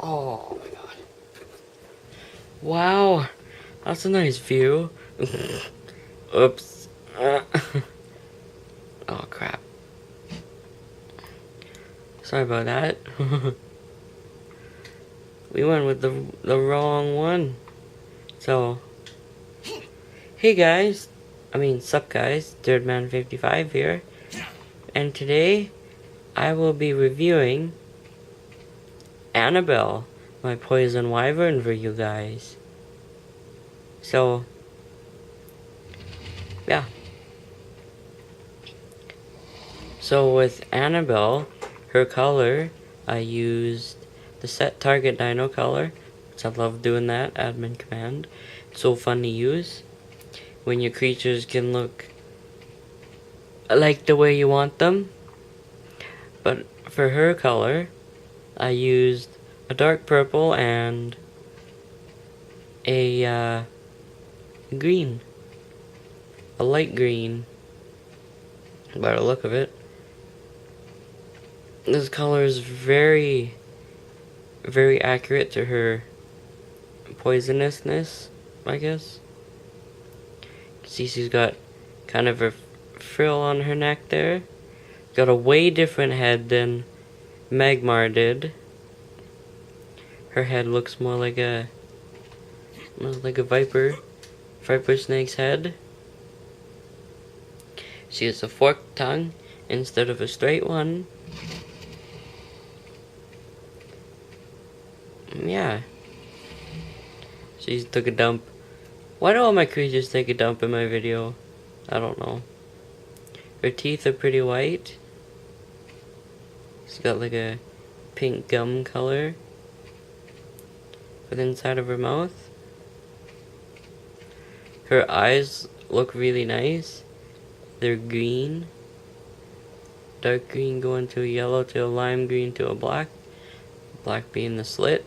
Oh my god. Wow, that's a nice view. Oops. Oh crap. Sorry about that. We went with the wrong one. So, hey guys. Sup guys. Dirtman55 here. And today, I will be reviewing Annabelle, my poison wyvern, for you guys. So, yeah. So with Annabelle, her color, I used the set target dino color, which I love doing that, admin command. It's so fun to use when your creatures can look like the way you want them. But for her color, I used a dark purple and a green, a light green, by the look of it. This color is very, very accurate to her poisonousness, I guess. See, she's got kind of a frill on her neck there. Got a way different head than Magmar did. Her head looks more like a viper snake's head. She has a forked tongue instead of a straight one. Yeah. She took a dump. Why do all my creatures take a dump in my video? I don't know. Her teeth are pretty white. She's got like a pink gum color for the inside of her mouth. Her eyes look really nice. They're green. Dark green going to a yellow to a lime green to a black. Black being the slit.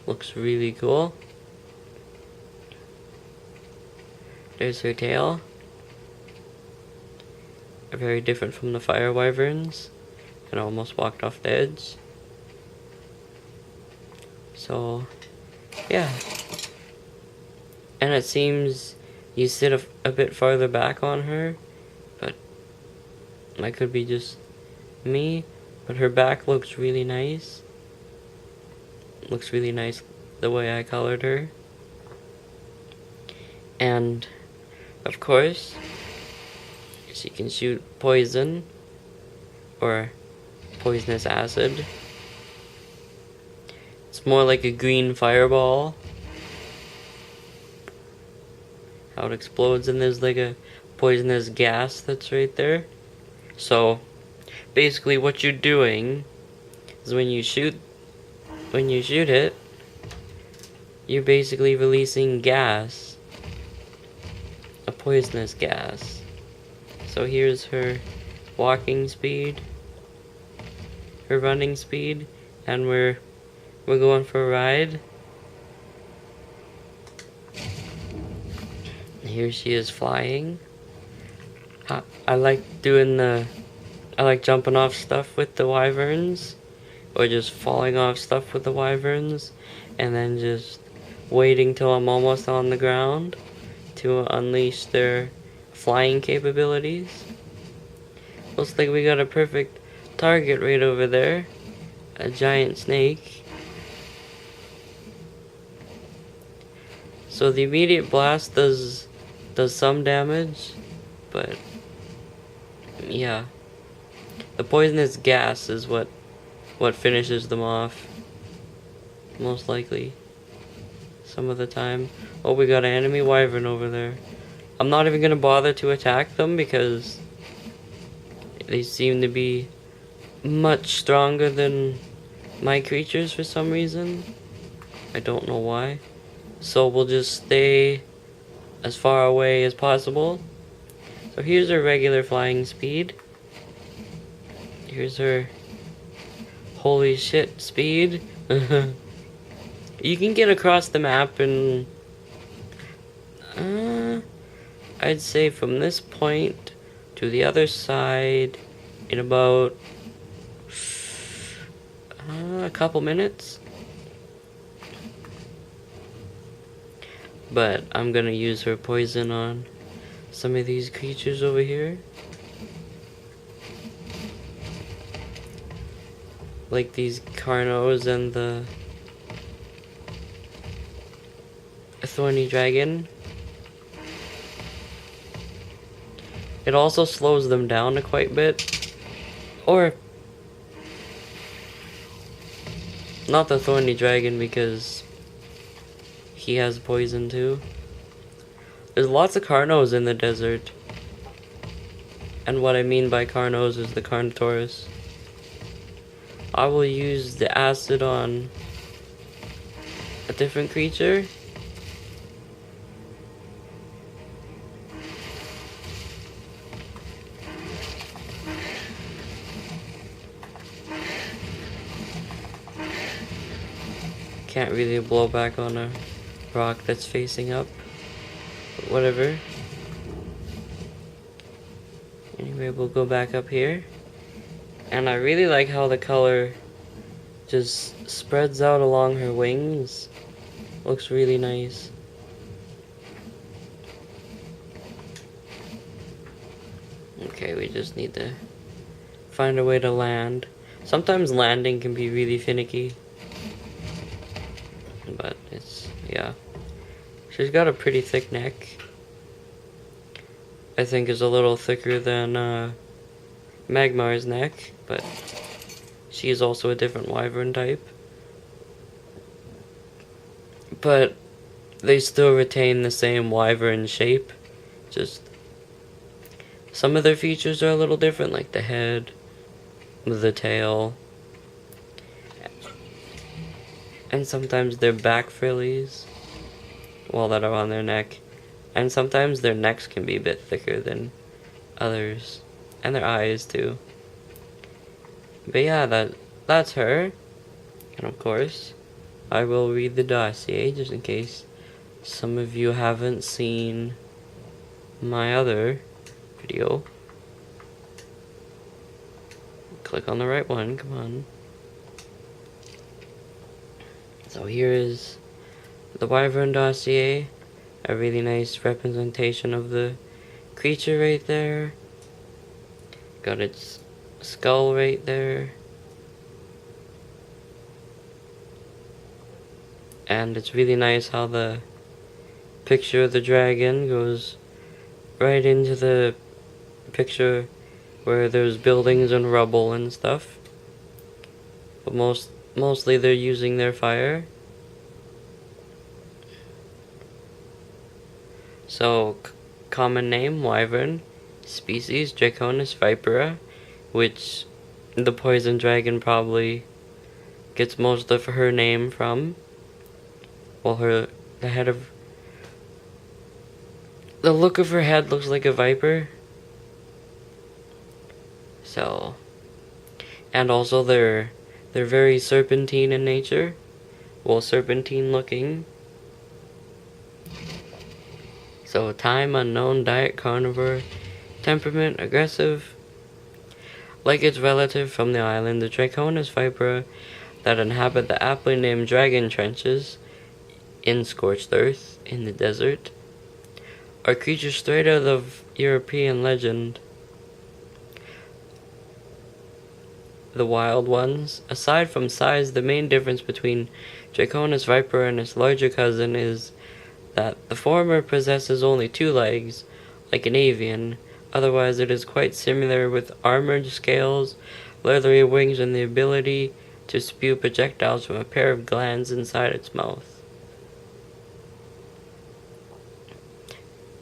Looks really cool. There's her tail. Very different from the fire wyverns. And almost walked off the edge. So, yeah. And it seems you sit a bit farther back on her, but that could be just me. But her back looks really nice. Looks really nice the way I colored her. And of course, she can shoot poison or poisonous acid. It's more like a green fireball. How it explodes, and there's like a poisonous gas that's right there. So basically what you're doing is when you shoot it, you're basically releasing gas, a poisonous gas. So here's her walking speed, her running speed, and we're going for a ride. Here she is flying. I like jumping off stuff with the wyverns, or just falling off stuff with the wyverns, and then just waiting till I'm almost on the ground to unleash their flying capabilities. Looks like we got a perfect target right over there. A giant snake. So the immediate blast does some damage, but yeah. The poisonous gas is what finishes them off. Most likely. Some of the time. Oh, we got an enemy wyvern over there. I'm not even gonna bother to attack them because they seem to be much stronger than my creatures for some reason. I don't know why. So we'll just stay as far away as possible. So here's her regular flying speed. Here's her holy shit speed. You can get across the map in I'd say from this point to the other side in about a couple minutes. But I'm gonna use her poison on some of these creatures over here. Like these Carnos and the thorny dragon. It also slows them down a quite bit. Or not the thorny dragon, because he has poison too. There's lots of Carnos in the desert. And what I mean by Carnos is the Carnotaurus. I will use the acid on a different creature. Can't really blow back on a rock that's facing up. But whatever. Anyway, we'll go back up here. And I really like how the color just spreads out along her wings. Looks really nice. Okay, we just need to find a way to land. Sometimes landing can be really finicky. But it's, yeah. She's got a pretty thick neck. I think is a little thicker than Magmar's neck, but she is also a different wyvern type. But they still retain the same wyvern shape. Just some of their features are a little different, like the head, the tail, and sometimes their back frillies, well, that are on their neck. And sometimes their necks can be a bit thicker than others. And their eyes too. But yeah, that's her. And of course, I will read the dossier just in case some of you haven't seen my other video. Click on the right one, come on. So here is the Wyvern dossier. A really nice representation of the creature right there. Got its skull right there. And it's really nice how the picture of the dragon goes right into the picture where there's buildings and rubble and stuff. But mostly they're using their fire. So, common name, wyvern. Species, Draconis vipera, which the poison dragon probably gets most of her name from. Well, the head of... the look of her head looks like a viper. So... and also they're very serpentine in nature. Well, serpentine looking. So, time unknown, diet carnivore, temperament aggressive. Like its relative from the island, the Draconis vipera that inhabit the aptly named dragon trenches in scorched earth in the desert are creatures straight out of European legend. The wild ones. Aside from size, the main difference between Draconis vipera and its larger cousin is that the former possesses only 2 legs, like an avian. Otherwise, it is quite similar with armored scales, leathery wings, and the ability to spew projectiles from a pair of glands inside its mouth.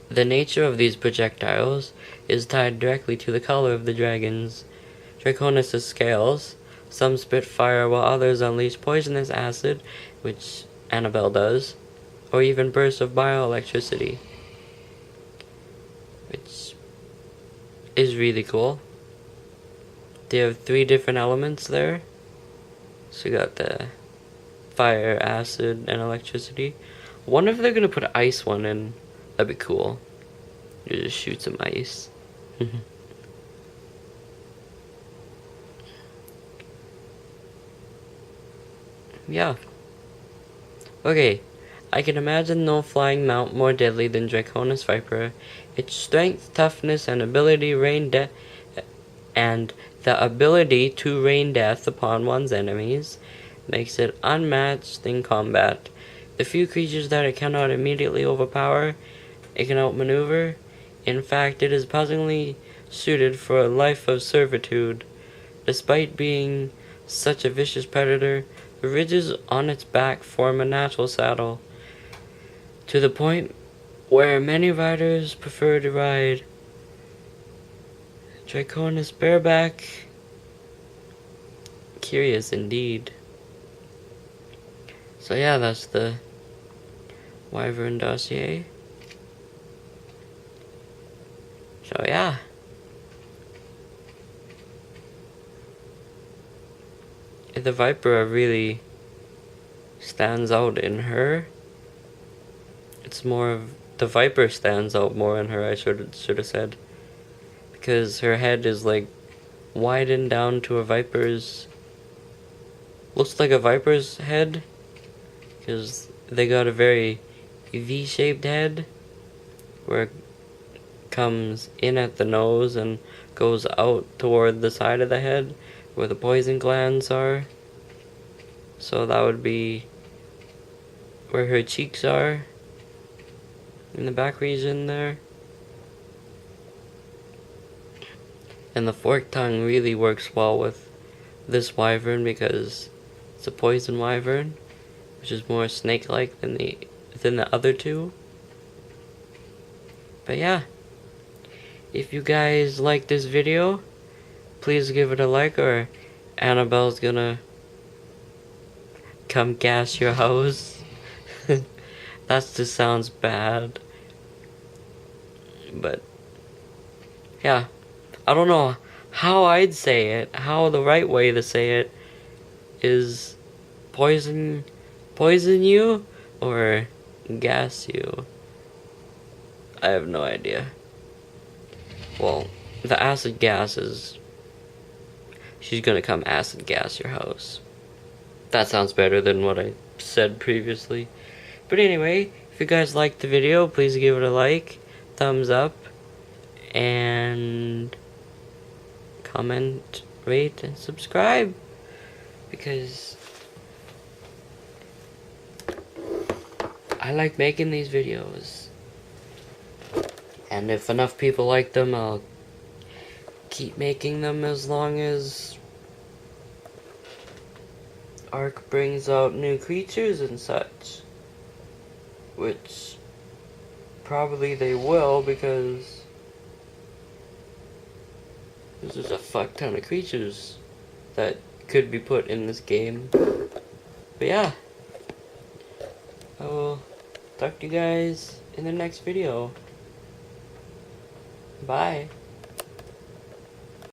The nature of these projectiles is tied directly to the color of the dragon's. Draconis' scales. Some spit fire while others unleash poisonous acid, which Annabelle does, or even bursts of bioelectricity, which is really cool. They have 3 different elements there. So you got the fire, acid, and electricity. I wonder if they're gonna put an ice one in. That'd be cool. You just shoot some ice. yeah. Okay, I can imagine no flying mount more deadly than Draconis Viper. Its strength, toughness, and the ability to rain death upon one's enemies makes it unmatched in combat. The few creatures that it cannot immediately overpower, it can outmaneuver. In fact, it is puzzlingly suited for a life of servitude. Despite being such a vicious predator, the ridges on its back form a natural saddle, to the point where many riders prefer to ride Draconis bareback. Curious indeed. So yeah, that's the Wyvern dossier. So yeah. The Viper really stands out in her. It's more of the Viper stands out more in her, I should have said. Because her head is like widened down to a viper's, looks like a viper's head, because they got a very V-shaped head where it comes in at the nose and goes out toward the side of the head where the poison glands are. So that would be where her cheeks are, in the back region there. And the forked tongue really works well with this wyvern because it's a poison wyvern, which is more snake-like than the other two. But yeah, if you guys like this video, please give it a like, or Annabelle's gonna come gas your house. That just sounds bad. But yeah, I don't know how I'd say it. How the right way to say it is poison you or gas you. I have no idea. Well, the acid gas is, she's gonna come acid gas your house. That sounds better than what I said previously. But anyway, if you guys liked the video, please give it a like, thumbs up, and comment, rate, and subscribe. Because I like making these videos. And if enough people like them, I'll keep making them as long as Ark brings out new creatures and such. Which probably they will, because there's just a fuck ton of creatures that could be put in this game. But yeah, I will talk to you guys in the next video. Bye.